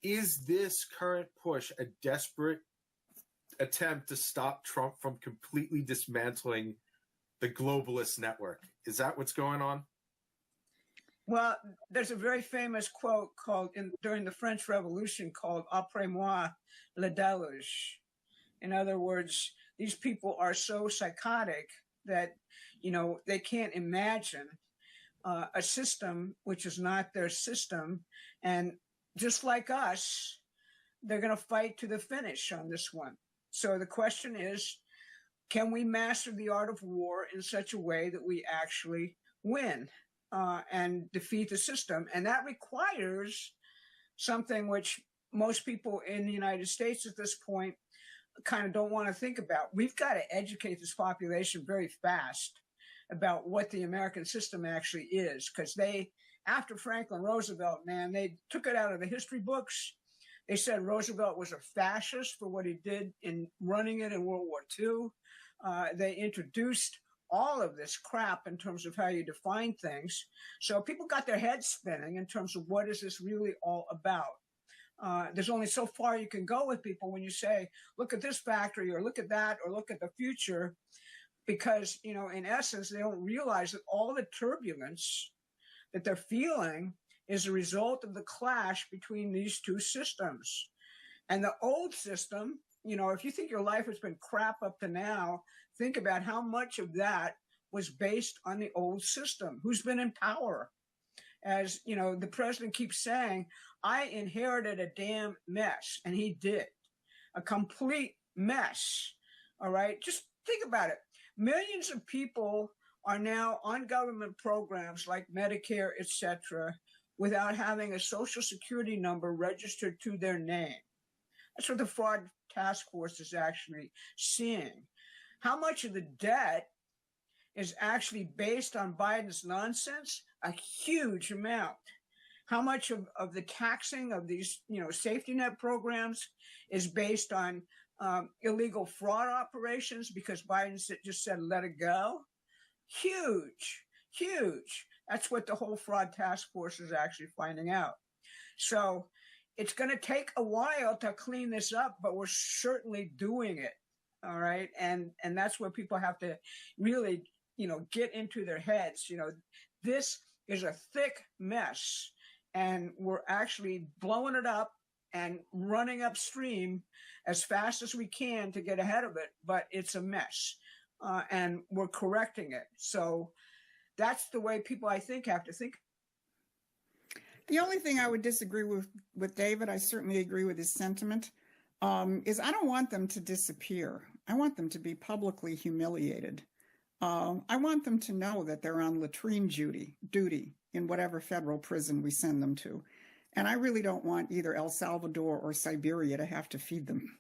is this current push a desperate attempt to stop Trump from completely dismantling the globalist network? Is that what's going on? Well, there's a very famous quote during the French Revolution called "Après moi, le déluge." In other words, these people are so psychotic that, they can't imagine a system which is not their system. And just like us, they're going to fight to the finish on this one. So the question is, can we master the art of war in such a way that we actually win and defeat the system? And that requires something which most people in the United States at this point kind of don't want to think about. We've got to educate this population very fast about what the American system actually is, because after Franklin Roosevelt, man, they took it out of the history books. They said Roosevelt was a fascist for what he did in running it in World War II. They introduced all of this crap in terms of how you define things. So people got their heads spinning in terms of what is this really all about. There's only so far you can go with people when you say, look at this factory or look at that or look at the future, because, in essence, they don't realize that all the turbulence that they're feeling is a result of the clash between these two systems. And the old system, if you think your life has been crap up to now, think about how much of that was based on the old system. Who's been in power? As, the president keeps saying, I inherited a damn mess. And he did. A complete mess. All right? Just think about it. Millions of people are now on government programs like Medicare, etc., without having a Social Security number registered to their name. That's what the fraud task force is actually seeing. How much of the debt is actually based on Biden's nonsense? A huge amount. How much of the taxing of these, safety net programs is based on illegal fraud operations because Biden just said, let it go? Huge, huge. That's what the whole fraud task force is actually finding out. So it's going to take a while to clean this up, but we're certainly doing it. All right. And that's where people have to really, get into their heads. This is a thick mess and we're actually blowing it up and running upstream as fast as we can to get ahead of it. But it's a mess and we're correcting it. So that's the way people, I think, have to think. The only thing I would disagree with David, I certainly agree with his sentiment, is I don't want them to disappear. I want them to be publicly humiliated. I want them to know that they're on latrine duty in whatever federal prison we send them to. And I really don't want either El Salvador or Siberia to have to feed them.